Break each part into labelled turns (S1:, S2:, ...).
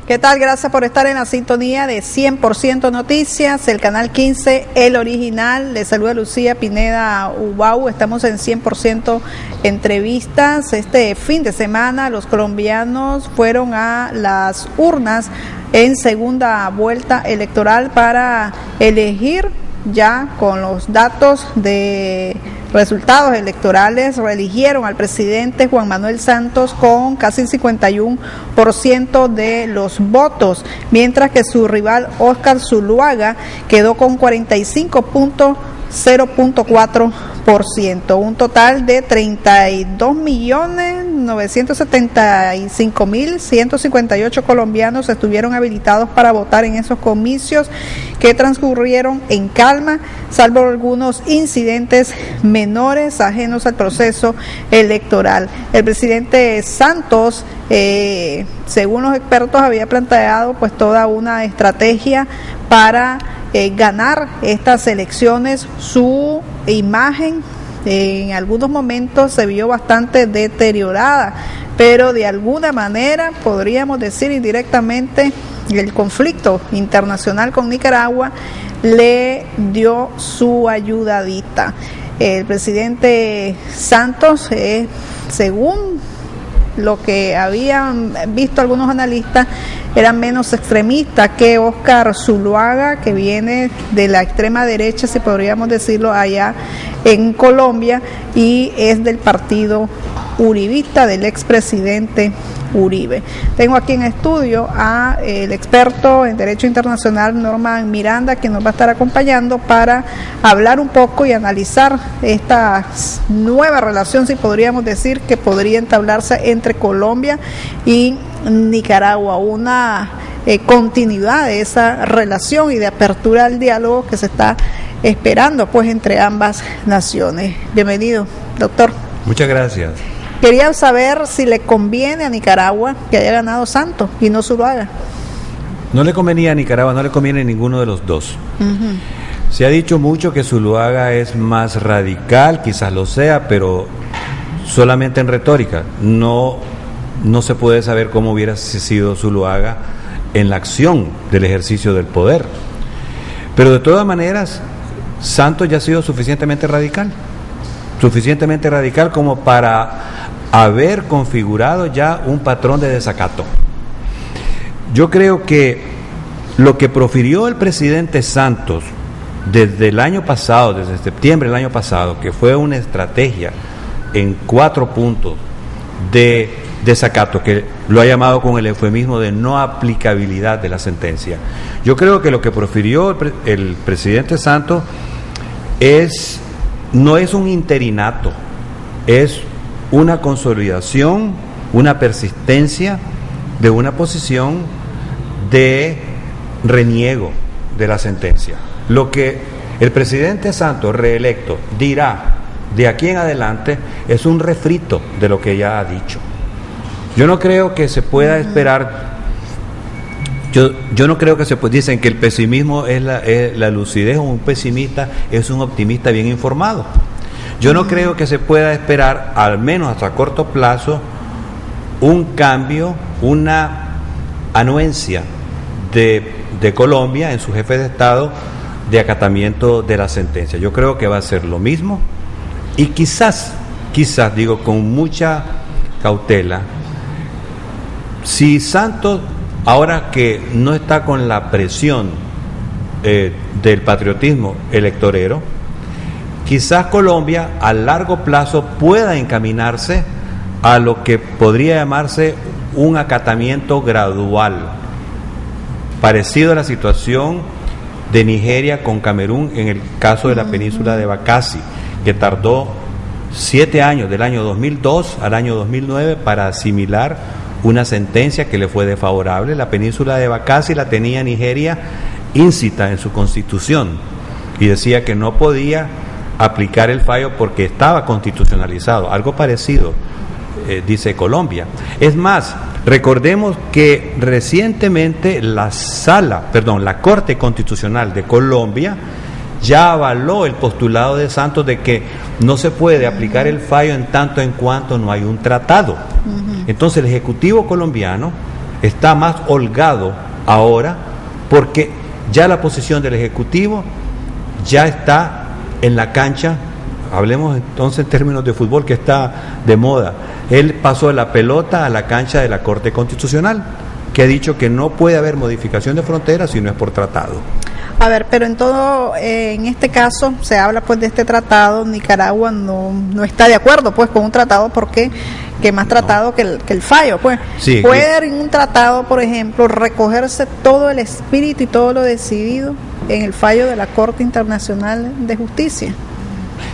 S1: ¿Qué tal? Gracias por estar en la sintonía de 100% Noticias, el canal 15, el original. Les saluda Lucía Pineda Ubau. Estamos en 100% Entrevistas. Este fin de semana los colombianos fueron a las urnas en segunda vuelta electoral para elegir, ya con los datos de resultados electorales, reeligieron al presidente Juan Manuel Santos con casi el 51% de los votos, mientras que su rival Óscar Zuluaga quedó con 45.0.4%, un total de 32.975.158 colombianos estuvieron habilitados para votar en esos comicios que transcurrieron en calma, salvo algunos incidentes menores ajenos al proceso electoral. El presidente Santos, según los expertos, había planteado pues toda una estrategia para ganar estas elecciones. Su imagen en algunos momentos se vio bastante deteriorada, pero de alguna manera podríamos decir indirectamente el conflicto internacional con Nicaragua le dio su ayudadita. El presidente Santos, según lo que habían visto algunos analistas, era menos extremista que Óscar Zuluaga, que viene de la extrema derecha, si podríamos decirlo, allá en Colombia, y es del partido uribista, del expresidente Uribe. Tengo aquí en estudio a el experto en Derecho Internacional Norman Miranda, que nos va a estar acompañando para hablar un poco y analizar esta nueva relación, si podríamos decir, que podría entablarse entre Colombia y Nicaragua, una continuidad de esa relación y de apertura al diálogo que se está esperando pues entre ambas naciones. Bienvenido, doctor.
S2: Muchas gracias.
S1: Quería saber si le conviene a Nicaragua que haya ganado Santos y no Zuluaga.
S2: No le convenía a Nicaragua, no le conviene a ninguno de los dos. Se ha dicho mucho que Zuluaga es más radical, quizás lo sea, pero solamente en retórica. No se puede saber cómo hubiera sido Zuluaga en la acción del ejercicio del poder. Pero de todas maneras, Santos ya ha sido suficientemente radical como para haber configurado ya un patrón de desacato. Yo creo que lo que profirió el presidente Santos desde el año pasado, desde septiembre del año pasado, que fue una estrategia en 4 puntos de desacato, que lo ha llamado con el eufemismo de no aplicabilidad de la sentencia. Yo creo que lo que profirió el presidente Santos no es un interinato, es una consolidación, una persistencia de una posición de reniego de la sentencia. Lo que el presidente Santos reelecto dirá de aquí en adelante es un refrito de lo que ya ha dicho. Yo no creo que se pueda esperar. Yo no creo que dicen que el pesimismo es la lucidez, o un pesimista es un optimista bien informado. Yo no creo que se pueda esperar, al menos hasta corto plazo, un cambio, una anuencia de Colombia en su jefe de Estado de acatamiento de la sentencia. Yo creo que va a ser lo mismo, y quizás digo con mucha cautela, si Santos, ahora que no está con la presión del patriotismo electorero, quizás Colombia a largo plazo pueda encaminarse a lo que podría llamarse un acatamiento gradual, parecido a la situación de Nigeria con Camerún en el caso de la península de Bakassi, que tardó 7 años, del año 2002 al año 2009, para asimilar una sentencia que le fue desfavorable. La península de Bakassi la tenía Nigeria íncita en su constitución y decía que no podía aplicar el fallo porque estaba constitucionalizado. Algo parecido dice Colombia. Es más, recordemos que recientemente la Corte Constitucional de Colombia ya avaló el postulado de Santos de que no se puede aplicar el fallo en tanto en cuanto no hay un tratado. Entonces el Ejecutivo colombiano está más holgado ahora porque ya la posición del Ejecutivo ya está en la cancha. Hablemos entonces en términos de fútbol, que está de moda. Él pasó la pelota a la cancha de la Corte Constitucional, que ha dicho que no puede haber modificación de fronteras si no es por tratado.
S1: A ver, pero en este caso se habla pues de este tratado. Nicaragua no está de acuerdo pues con un tratado, porque que más tratado que el fallo, pues.
S2: Sí,
S1: ¿Puede en un tratado, por ejemplo, recogerse todo el espíritu y todo lo decidido en el fallo de la Corte Internacional de Justicia?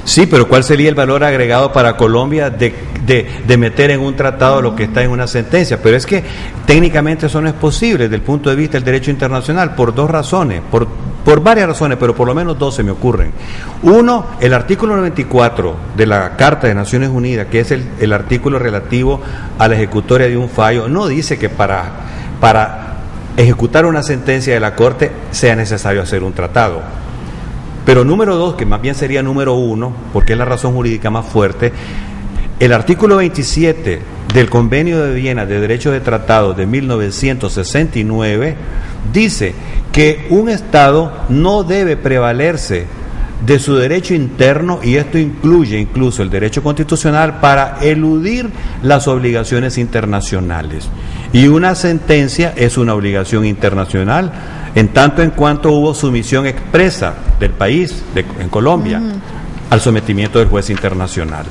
S2: Sí, pero ¿cuál sería el valor agregado para Colombia de meter en un tratado lo que está en una sentencia? Pero es que técnicamente eso no es posible desde el punto de vista del derecho internacional, por dos razones, por varias razones, pero por lo menos dos se me ocurren. Uno, el artículo 94 de la Carta de Naciones Unidas, que es el artículo relativo a la ejecutoria de un fallo, no dice que para ejecutar una sentencia de la Corte sea necesario hacer un tratado. Pero número dos, que más bien sería número uno, porque es la razón jurídica más fuerte, el artículo 27 del Convenio de Viena de Derecho de Tratado de 1969 dice que un Estado no debe prevalerse de su derecho interno, y esto incluye incluso el derecho constitucional, para eludir las obligaciones internacionales. Y una sentencia es una obligación internacional en tanto en cuanto hubo sumisión expresa del país, en Colombia, al sometimiento del juez internacional.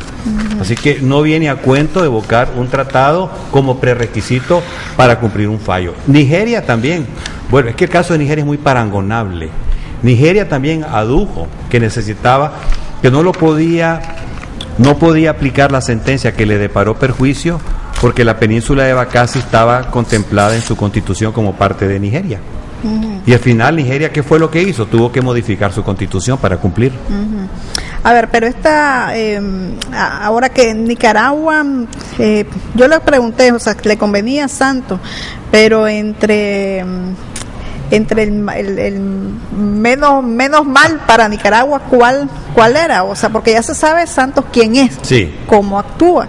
S2: Así que no viene a cuento evocar un tratado como prerequisito para cumplir un fallo. Nigeria también, bueno, es que el caso de Nigeria es muy parangonable. Nigeria también adujo que necesitaba, que no podía aplicar la sentencia que le deparó perjuicio, porque la península de Bakassi estaba contemplada en su constitución como parte de Nigeria. Y al final Nigeria, ¿qué fue lo que hizo? Tuvo que modificar su constitución para cumplir.
S1: A ver, pero ahora que en Nicaragua, yo le pregunté, o sea, le convenía a Santos, pero entre el menos mal para Nicaragua, ¿cuál era? O sea, porque ya se sabe Santos quién es,
S2: sí,
S1: cómo actúa,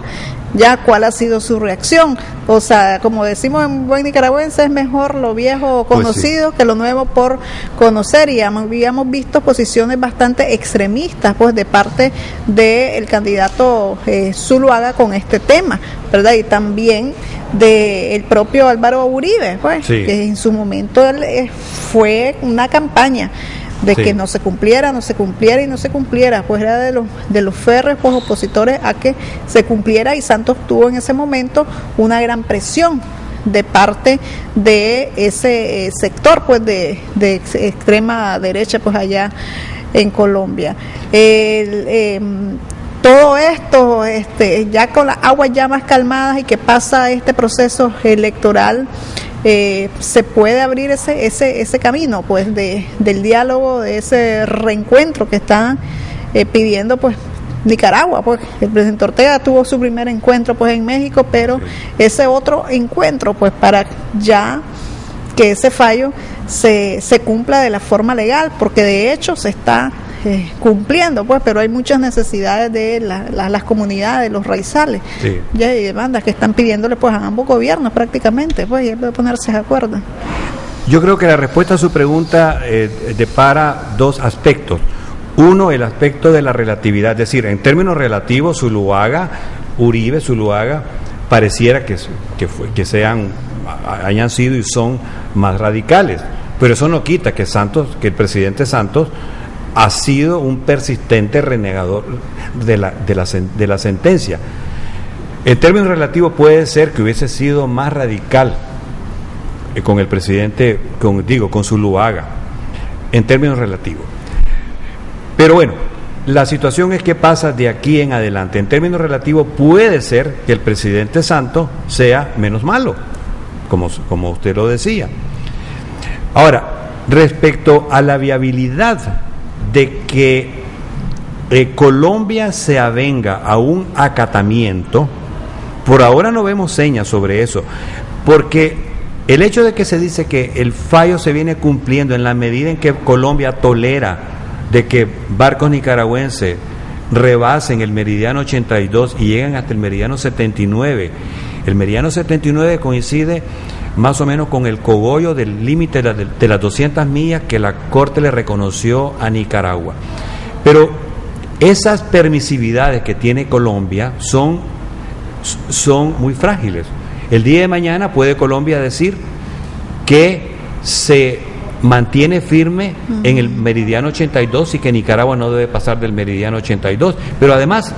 S1: ya cuál ha sido su reacción. O sea, como decimos en buen nicaragüense, es mejor lo viejo conocido, pues sí, que lo nuevo por conocer. Y habíamos visto posiciones bastante extremistas pues de parte del candidato Zuluaga con este tema, ¿verdad? Y también del propio Álvaro Uribe, pues, sí, que en su momento fue una campaña de sí, que no se cumpliera, pues era de los férreos pues, opositores a que se cumpliera, y Santos tuvo en ese momento una gran presión de parte de ese sector pues de extrema derecha pues allá en Colombia. Todo esto, ya con las aguas ya más calmadas y que pasa este proceso electoral, se puede abrir ese camino pues del diálogo, de ese reencuentro que están pidiendo pues Nicaragua. Pues el presidente Ortega tuvo su primer encuentro pues en México, pero ese otro encuentro pues para ya que ese fallo se cumpla de la forma legal, porque de hecho se está cumpliendo, pues, pero hay muchas necesidades de las comunidades, los raizales, sí, y hay demandas que están pidiéndole pues a ambos gobiernos prácticamente, pues, y hay que ponerse de acuerdo.
S2: Yo creo que la respuesta a su pregunta depara dos aspectos. Uno, el aspecto de la relatividad, es decir, en términos relativos, Uribe, Zuluaga, pareciera que hayan sido y son más radicales, pero eso no quita que el presidente Santos ha sido un persistente renegador de la sentencia. En términos relativos puede ser que hubiese sido más radical con el presidente, con Zuluaga, en términos relativos. Pero bueno, la situación es que pasa de aquí en adelante. En términos relativos puede ser que el presidente Santos sea menos malo, como usted lo decía. Ahora, respecto a la viabilidad de que Colombia se avenga a un acatamiento, por ahora no vemos señas sobre eso, porque el hecho de que se dice que el fallo se viene cumpliendo en la medida en que Colombia tolera de que barcos nicaragüenses rebasen el meridiano 82 y llegan hasta el meridiano 79. El meridiano 79 coincide más o menos con el cogollo del límite de las 200 millas que la Corte le reconoció a Nicaragua. Pero esas permisividades que tiene Colombia son muy frágiles. El día de mañana puede Colombia decir que se mantiene firme en el meridiano 82 y que Nicaragua no debe pasar del meridiano 82, pero además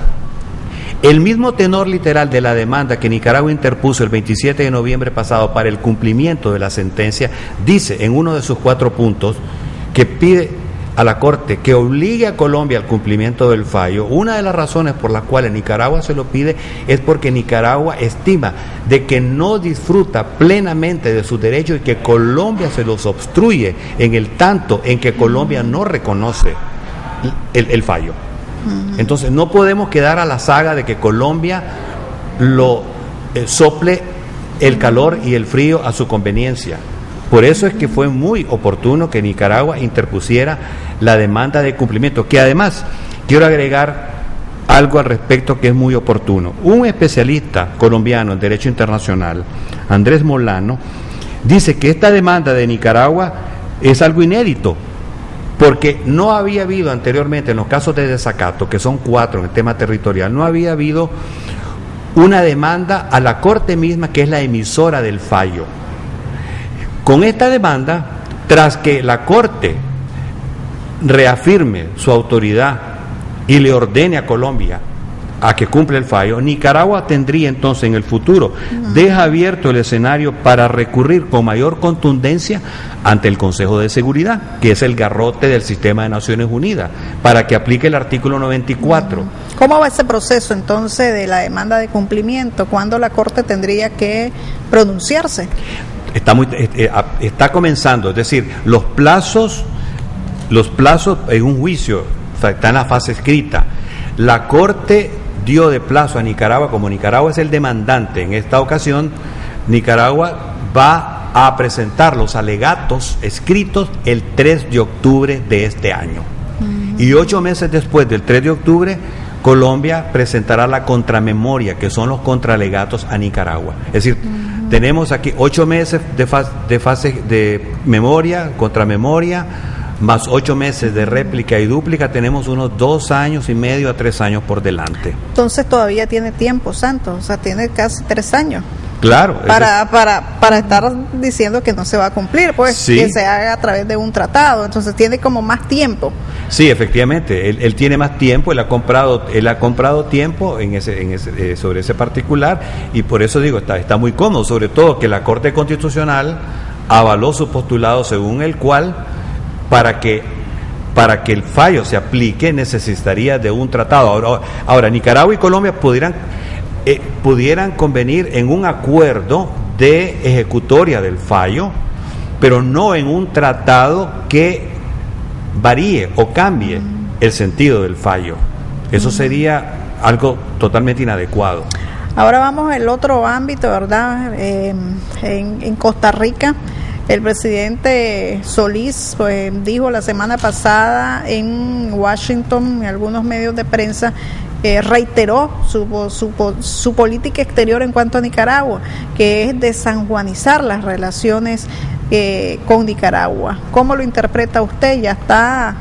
S2: el mismo tenor literal de la demanda que Nicaragua interpuso el 27 de noviembre pasado para el cumplimiento de la sentencia dice en uno de sus 4 puntos que pide a la Corte que obligue a Colombia al cumplimiento del fallo. Una de las razones por las cuales Nicaragua se lo pide es porque Nicaragua estima de que no disfruta plenamente de sus derechos y que Colombia se los obstruye en el tanto en que Colombia no reconoce el fallo. Entonces no podemos quedar a la saga de que Colombia lo sople el calor y el frío a su conveniencia. Por eso es que fue muy oportuno que Nicaragua interpusiera la demanda de cumplimiento, que además quiero agregar algo al respecto que es muy oportuno. Un especialista colombiano en Derecho Internacional, Andrés Molano, dice que esta demanda de Nicaragua es algo inédito, porque no había habido anteriormente en los casos de desacato, que son 4 en el tema territorial, no había habido una demanda a la Corte misma, que es la emisora del fallo. Con esta demanda, tras que la Corte reafirme su autoridad y le ordene a Colombia a que cumpla el fallo, Nicaragua tendría entonces en el futuro, deja abierto el escenario para recurrir con mayor contundencia ante el Consejo de Seguridad, que es el garrote del sistema de Naciones Unidas, para que aplique el artículo 94.
S1: ¿Cómo va ese proceso entonces de la demanda de cumplimiento? ¿Cuándo la Corte tendría que pronunciarse? Está comenzando, es decir, los plazos en un juicio, o sea, está en la fase escrita. La Corte dio de plazo a Nicaragua, como Nicaragua es el demandante en esta ocasión, Nicaragua va a presentar los alegatos escritos el 3 de octubre de este año. Y 8 meses después del 3 de octubre, Colombia presentará la contramemoria, que son los contraalegatos a Nicaragua. Es decir, tenemos aquí 8 meses de fase de memoria, contramemoria, más 8 meses de réplica y dúplica, tenemos unos 2 años y medio a 3 años por delante. Entonces todavía tiene tiempo, Santos, o sea, tiene casi 3 años.
S2: Claro.
S1: Para estar diciendo que no se va a cumplir, pues, sí, que se haga a través de un tratado, entonces tiene como más tiempo.
S2: Sí, efectivamente, él tiene más tiempo, él ha comprado tiempo sobre ese particular, y por eso digo, está muy cómodo, sobre todo que la Corte Constitucional avaló su postulado según el cual para que el fallo se aplique necesitaría de un tratado. Ahora Nicaragua y Colombia pudieran convenir en un acuerdo de ejecutoria del fallo, pero no en un tratado que varíe o cambie el sentido del fallo. Eso sería algo totalmente inadecuado.
S1: Ahora vamos al otro ámbito, ¿verdad? En Costa Rica, el presidente Solís pues, dijo la semana pasada en Washington, en algunos medios de prensa, reiteró su política exterior en cuanto a Nicaragua, que es desanjuanizar las relaciones con Nicaragua. ¿Cómo lo interpreta usted? ¿Ya está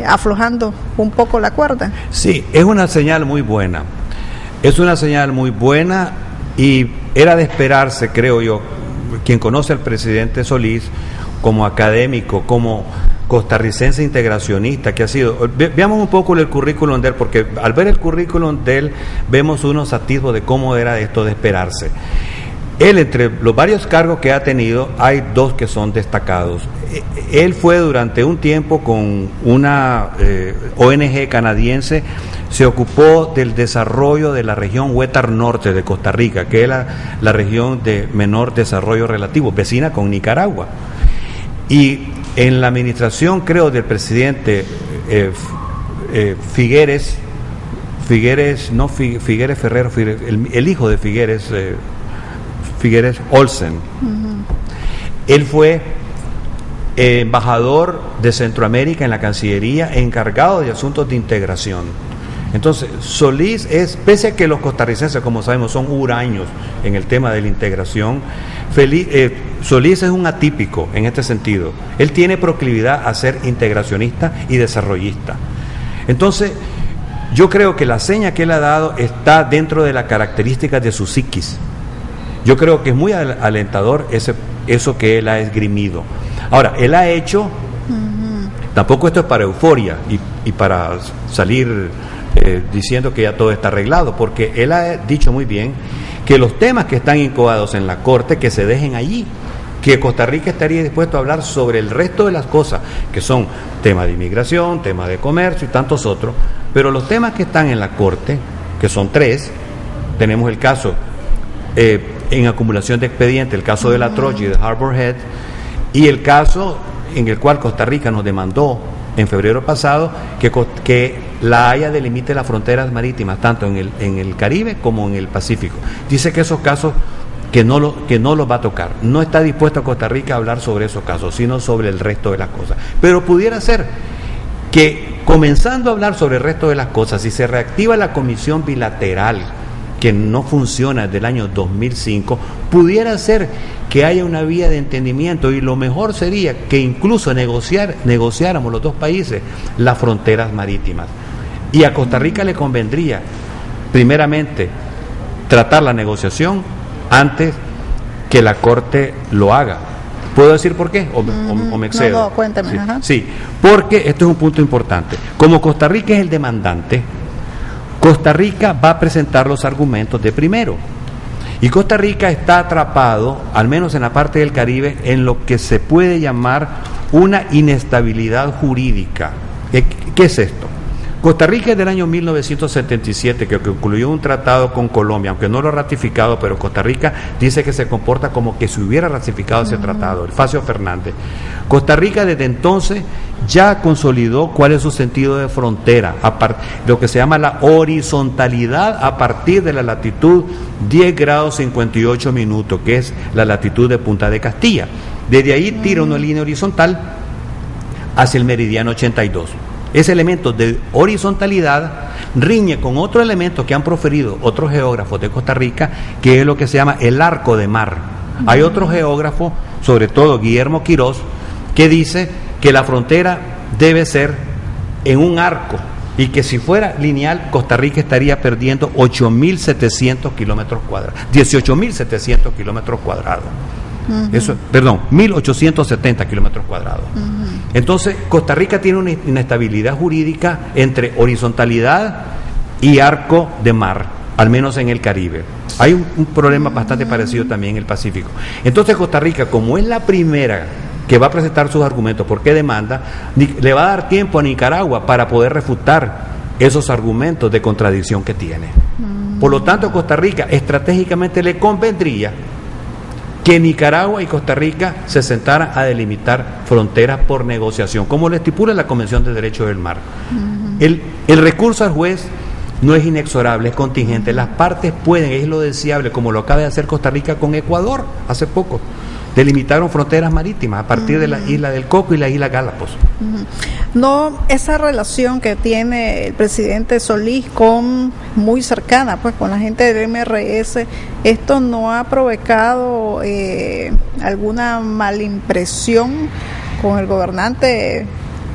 S1: aflojando un poco la cuerda?
S2: Sí, es una señal muy buena. Es una señal muy buena y era de esperarse, creo yo, quien conoce al presidente Solís como académico, como costarricense integracionista que ha sido. Veamos un poco el currículum de él, porque al ver el currículum de él vemos unos atisbos de cómo era esto de esperarse. Él, entre los varios cargos que ha tenido, hay 2 que son destacados. Él fue durante un tiempo con una ONG canadiense, se ocupó del desarrollo de la región Huétar Norte de Costa Rica, que es la región de menor desarrollo relativo, vecina con Nicaragua. Y en la administración, creo, del presidente Figueres Ferrero, el hijo de Figueres Olsen. Él fue embajador de Centroamérica en la Cancillería, encargado de asuntos de integración. Entonces, Solís pese a que los costarricenses, como sabemos, son huraños en el tema de la integración, Solís es un atípico en este sentido. Él tiene proclividad a ser integracionista y desarrollista. Entonces, yo creo que la seña que él ha dado está dentro de las características de su psiquis. Yo creo que es muy alentador eso que él ha esgrimido. Ahora, él ha hecho, tampoco esto es para euforia y para salir diciendo que ya todo está arreglado, porque él ha dicho muy bien que los temas que están incoados en la Corte, que se dejen allí, que Costa Rica estaría dispuesto a hablar sobre el resto de las cosas, que son temas de inmigración, temas de comercio y tantos otros, pero los temas que están en la Corte, que son 3, tenemos el caso en acumulación de expediente, el caso de la Troya y de Harbour Head, y el caso en el cual Costa Rica nos demandó en febrero pasado que La Haya delimite las fronteras marítimas tanto en el Caribe como en el Pacífico. Dice que esos casos que no los va a tocar. No está dispuesto a Costa Rica a hablar sobre esos casos, sino sobre el resto de las cosas. Pero pudiera ser que, comenzando a hablar sobre el resto de las cosas, si se reactiva la comisión bilateral, que no funciona desde el año 2005, pudiera ser que haya una vía de entendimiento, y lo mejor sería que incluso negociáramos los dos países las fronteras marítimas. Y a Costa Rica le convendría, primeramente, tratar la negociación antes que la Corte lo haga. ¿Puedo decir por qué? ¿O me excedo?
S1: No, cuéntame.
S2: Sí, sí, porque esto es un punto importante. Como Costa Rica es el demandante, Costa Rica va a presentar los argumentos de primero. Y Costa Rica está atrapado, al menos en la parte del Caribe, en lo que se puede llamar una inestabilidad jurídica. ¿Qué es esto? Costa Rica es del año 1977, que concluyó un tratado con Colombia, aunque no lo ha ratificado, pero Costa Rica dice que se comporta como que se hubiera ratificado ese tratado, el Facio Fernández. Costa Rica desde entonces ya consolidó cuál es su sentido de frontera, lo que se llama la horizontalidad a partir de la latitud 10 grados 58 minutos, que es la latitud de Punta de Castilla. Desde ahí tira una línea horizontal hacia el meridiano 82. Ese elemento de horizontalidad riñe con otro elemento que han proferido otros geógrafos de Costa Rica, que es lo que se llama el arco de mar. Hay otro geógrafo, sobre todo Guillermo Quirós, que dice que la frontera debe ser en un arco, y que si fuera lineal, Costa Rica estaría perdiendo 8.700 kilómetros cuadrados, 18.700 kilómetros cuadrados. Eso, perdón, 1.870 kilómetros cuadrados. Entonces, Costa Rica tiene una inestabilidad jurídica entre horizontalidad y arco de mar, al menos en el Caribe. Hay un problema bastante parecido también en el Pacífico. Entonces, Costa Rica, como es la primera que va a presentar sus argumentos porque demanda, le va a dar tiempo a Nicaragua para poder refutar esos argumentos de contradicción que tiene. Por lo tanto, Costa Rica estratégicamente le convendría que Nicaragua y Costa Rica se sentaran a delimitar fronteras por negociación, como lo estipula la Convención de Derechos del Mar. El recurso al juez no es inexorable, es contingente. Las partes pueden, es lo deseable, como lo acaba de hacer Costa Rica con Ecuador hace poco. Delimitaron fronteras marítimas a partir de la isla del Coco y la isla Galápagos.
S1: No, esa relación que tiene el presidente Solís muy cercana pues con la gente del MRS, esto no ha provocado alguna malimpresión con el gobernante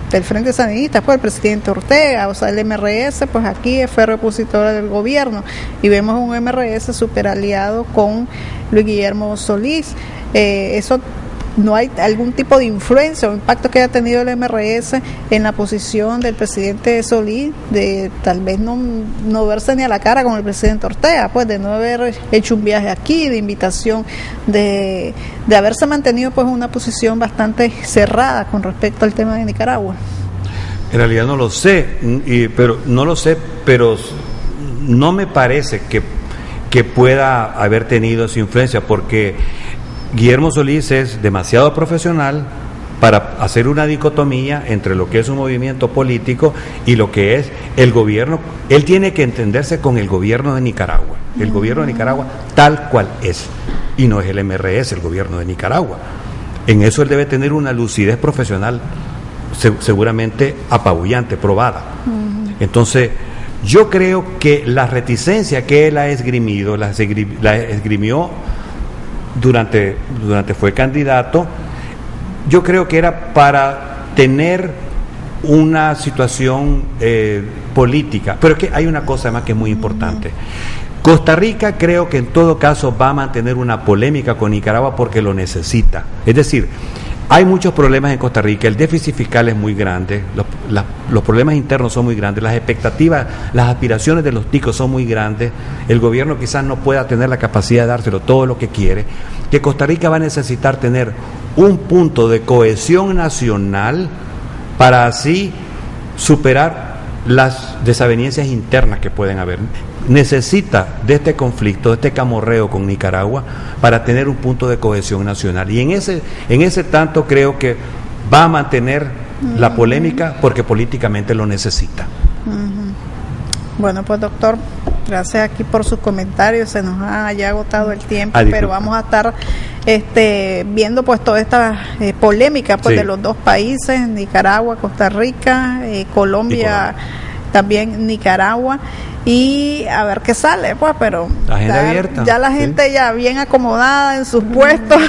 S1: del Frente Sandinista, pues el presidente Ortega, o sea, el MRS, pues aquí es ferro opositor del gobierno, y vemos un MRS super aliado con Luis Guillermo Solís. Eso, ¿no hay algún tipo de influencia o impacto que haya tenido el MRS en la posición del presidente Solís de tal vez no verse ni a la cara con el presidente Ortega, pues de no haber hecho un viaje aquí, de invitación, de haberse mantenido pues una posición bastante cerrada con respecto al tema de Nicaragua?
S2: En realidad no lo sé, pero no me parece que pueda haber tenido esa influencia, porque Guillermo Solís es demasiado profesional para hacer una dicotomía entre lo que es un movimiento político y lo que es el gobierno. Él tiene que entenderse con el gobierno de Nicaragua, el gobierno de Nicaragua tal cual es, y no es el MRS, el gobierno de Nicaragua. En eso él debe tener una lucidez profesional seguramente apabullante, probada. Entonces, yo creo que la reticencia que él ha esgrimido, la esgrimió durante fue candidato, yo creo que era para tener una situación política, pero es que hay una cosa más que es muy importante. Costa Rica creo que en todo caso va a mantener una polémica con Nicaragua porque lo necesita. Es decir, hay muchos problemas en Costa Rica, el déficit fiscal es muy grande, los problemas internos son muy grandes, las expectativas, las aspiraciones de los ticos son muy grandes, el gobierno quizás no pueda tener la capacidad de dárselo todo lo que quiere, que Costa Rica va a necesitar tener un punto de cohesión nacional para así superar las desavenencias internas que pueden haber. Necesita de este conflicto, de este camorreo con Nicaragua para tener un punto de cohesión nacional. Y en ese tanto creo que va a mantener la polémica porque políticamente lo necesita.
S1: Bueno, pues doctor, gracias aquí por sus comentarios, se nos ha ya agotado el tiempo, pero vamos a estar viendo pues toda esta polémica pues de los dos países, Nicaragua, Costa Rica, Colombia, también Nicaragua, y a ver qué sale, pues, pero
S2: la agenda abierta.
S1: Ya la gente ya bien acomodada en sus puestos.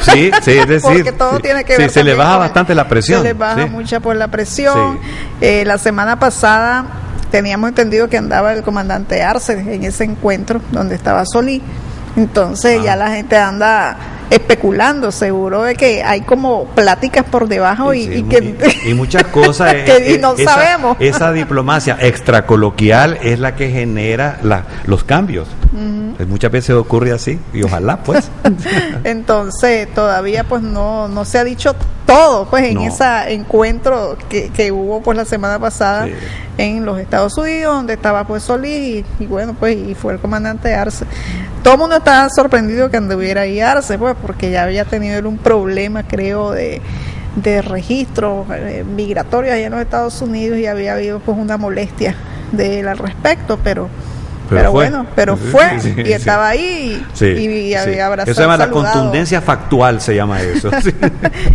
S2: Sí, es decir,
S1: porque todo tiene que ver.
S2: Se le baja bastante la presión.
S1: Se le baja mucha por la presión. La semana pasada teníamos entendido que andaba el comandante Arce en ese encuentro donde estaba Solís. Entonces ya la gente anda especulando, seguro de que hay como pláticas por debajo y
S2: muchas cosas
S1: que no sabemos.
S2: Esa diplomacia extracoloquial es la que genera los cambios. Muchas veces ocurre así y ojalá pues.
S1: Entonces todavía pues no se ha dicho todo pues en ese encuentro que hubo pues la semana pasada en los Estados Unidos, donde estaba pues Solís y bueno pues y fue el comandante Arce. Todo el mundo estaba sorprendido que anduviera ahí Arce pues porque ya había tenido un problema creo de registro migratorio allá en los Estados Unidos y había habido pues una molestia de él al respecto, pero fue y estaba ahí y había abrazado.
S2: Eso se llama la contundencia factual, se llama eso.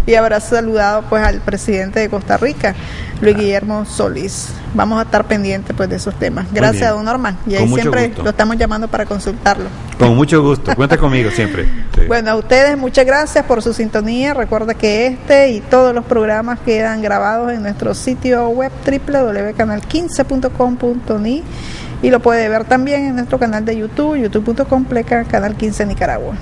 S1: Y habrá saludado pues al presidente de Costa Rica, Luis Guillermo Solís. Vamos a estar pendientes pues de esos temas. Gracias, don Norman. Y ahí siempre lo estamos llamando para consultarlo.
S2: Con mucho gusto. Cuenta conmigo siempre.
S1: Bueno, a ustedes muchas gracias por su sintonía. Recuerda que este y todos los programas quedan grabados en nuestro sitio web www.canal15.com.ni y lo puede ver también en nuestro canal de YouTube, youtube.com/Canal 15 Nicaragua.